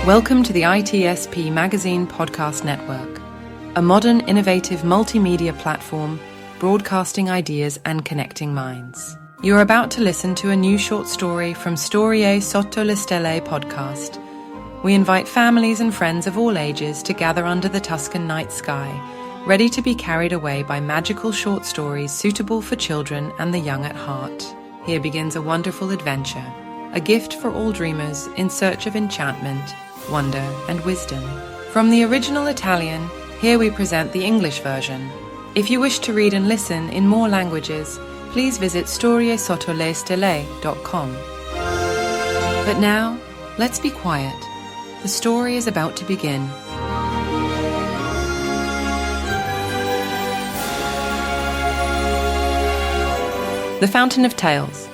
Welcome to the ITSP Magazine Podcast Network, a modern, innovative multimedia platform broadcasting ideas and connecting minds. You're about to listen to a new short story from Sotto Stelle podcast. We invite families and friends of all ages to gather under the Tuscan night sky, ready to be carried away by magical short stories suitable for children and the young at heart. Here begins a wonderful adventure, a gift for all dreamers in search of enchantment, wonder, and wisdom. From the original Italian, here we present the English version. If you wish to read and listen in more languages, please visit storiesotolestelle.com. But now, let's be quiet. The story is about to begin. The Fountain of Tales.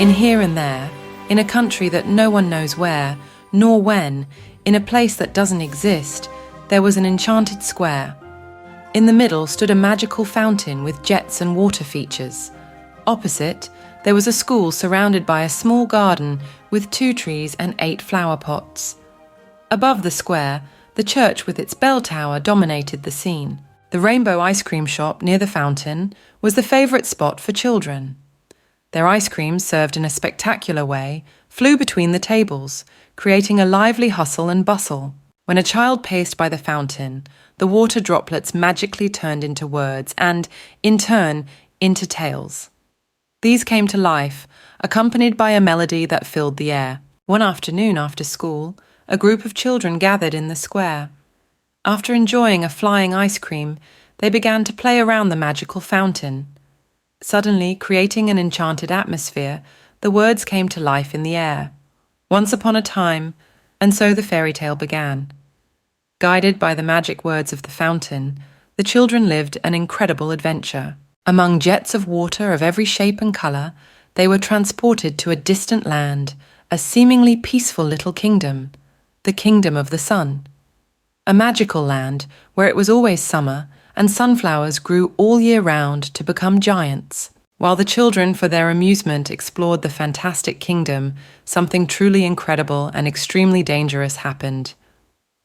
In Here and There, in a country that no one knows where, nor when, in a place that doesn't exist, there was an enchanted square. In the middle stood a magical fountain with jets and water features. Opposite, there was a school surrounded by a small garden with 2 trees and 8 flower pots. Above the square, the church with its bell tower dominated the scene. The Rainbow ice cream shop near the fountain was the favourite spot for children. Their ice cream, served in a spectacular way, flew between the tables, creating a lively hustle and bustle. When a child paced by the fountain, the water droplets magically turned into words and, in turn, into tales. These came to life, accompanied by a melody that filled the air. One afternoon after school, a group of children gathered in the square. After enjoying a flying ice cream, they began to play around the magical fountain. Suddenly, creating an enchanted atmosphere, the words came to life in the air. Once upon a time, and so the fairy tale began. Guided by the magic words of the fountain, the children lived an incredible adventure. Among jets of water of every shape and colour, they were transported to a distant land, a seemingly peaceful little kingdom, the kingdom of the sun. A magical land where it was always summer and sunflowers grew all year round to become giants. While the children, for their amusement, explored the fantastic kingdom, something truly incredible and extremely dangerous happened.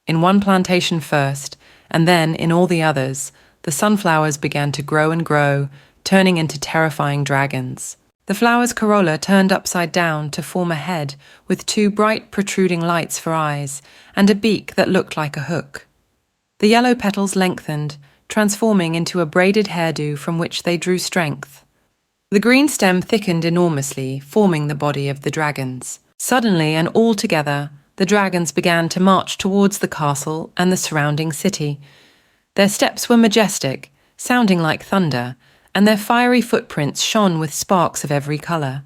In one plantation first, and then in all the others, the sunflowers began to grow and grow, turning into terrifying dragons. The flower's corolla turned upside down to form a head with 2 bright protruding lights for eyes and a beak that looked like a hook. The yellow petals lengthened, transforming into a braided hairdo from which they drew strength. The green stem thickened enormously, forming the body of the dragons. Suddenly and all together, the dragons began to march towards the castle and the surrounding city. Their steps were majestic, sounding like thunder, and their fiery footprints shone with sparks of every colour.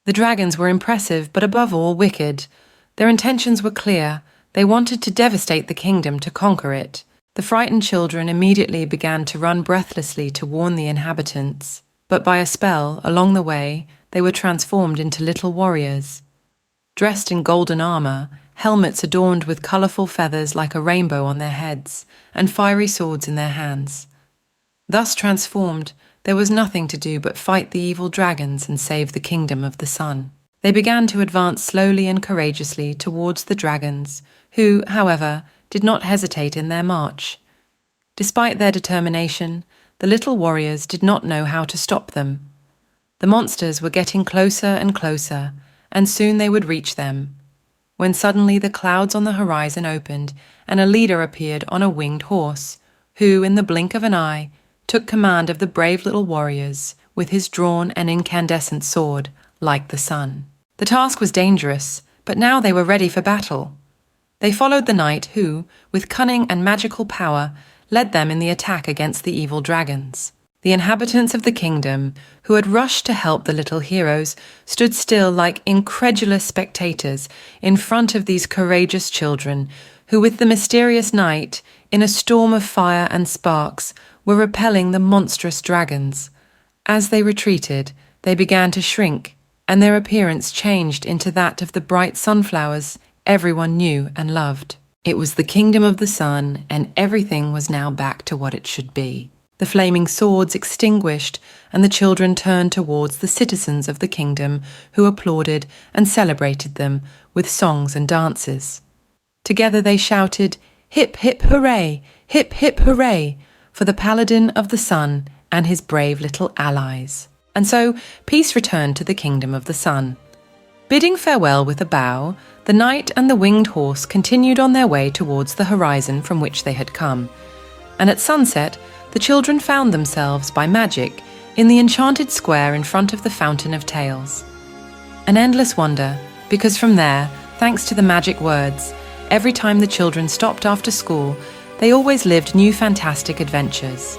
The dragons were impressive, but above all wicked. Their intentions were clear. They wanted to devastate the kingdom, to conquer it. The frightened children immediately began to run breathlessly to warn the inhabitants. But by a spell, along the way, they were transformed into little warriors. Dressed in golden armour, helmets adorned with colourful feathers like a rainbow on their heads, and fiery swords in their hands. Thus transformed, there was nothing to do but fight the evil dragons and save the kingdom of the sun. They began to advance slowly and courageously towards the dragons, who, however, did not hesitate in their march. Despite their determination, the little warriors did not know how to stop them. The monsters were getting closer and closer, and soon they would reach them, when suddenly the clouds on the horizon opened and a leader appeared on a winged horse, who, in the blink of an eye, took command of the brave little warriors with his drawn and incandescent sword, like the sun. The task was dangerous, but now they were ready for battle. They followed the knight who, with cunning and magical power, led them in the attack against the evil dragons. The inhabitants of the kingdom, who had rushed to help the little heroes, stood still like incredulous spectators in front of these courageous children, who with the mysterious knight, in a storm of fire and sparks, were repelling the monstrous dragons. As they retreated, they began to shrink, and their appearance changed into that of the bright sunflowers everyone knew and loved. It was the kingdom of the sun, and everything was now back to what it should be. The flaming swords extinguished, and the children turned towards the citizens of the kingdom, who applauded and celebrated them with songs and dances. Together they shouted, "Hip, hip, hooray! Hip, hip, hooray!" for the paladin of the sun and his brave little allies. And so peace returned to the kingdom of the sun. Bidding farewell with a bow, the knight and the winged horse continued on their way towards the horizon from which they had come. And at sunset, the children found themselves, by magic, in the enchanted square in front of the Fountain of Tales. An endless wonder, because from there, thanks to the magic words, every time the children stopped after school, they always lived new fantastic adventures.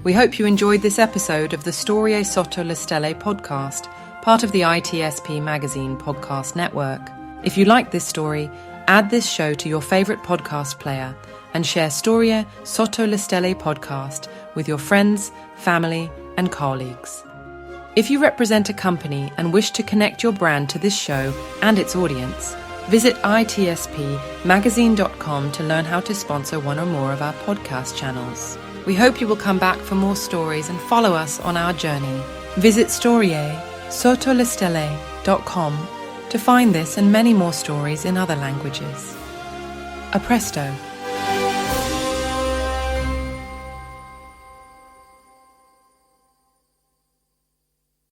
We hope you enjoyed this episode of the Storie Sotto le Stelle podcast, part of the ITSP Magazine podcast network. If you like this story, add this show to your favourite podcast player and share Storie Sotto le Stelle podcast with your friends, family and colleagues. If you represent a company and wish to connect your brand to this show and its audience, visit itspmagazine.com to learn how to sponsor one or more of our podcast channels. We hope you will come back for more stories and follow us on our journey. Visit storiesottolestelle.com to find this and many more stories in other languages. A presto!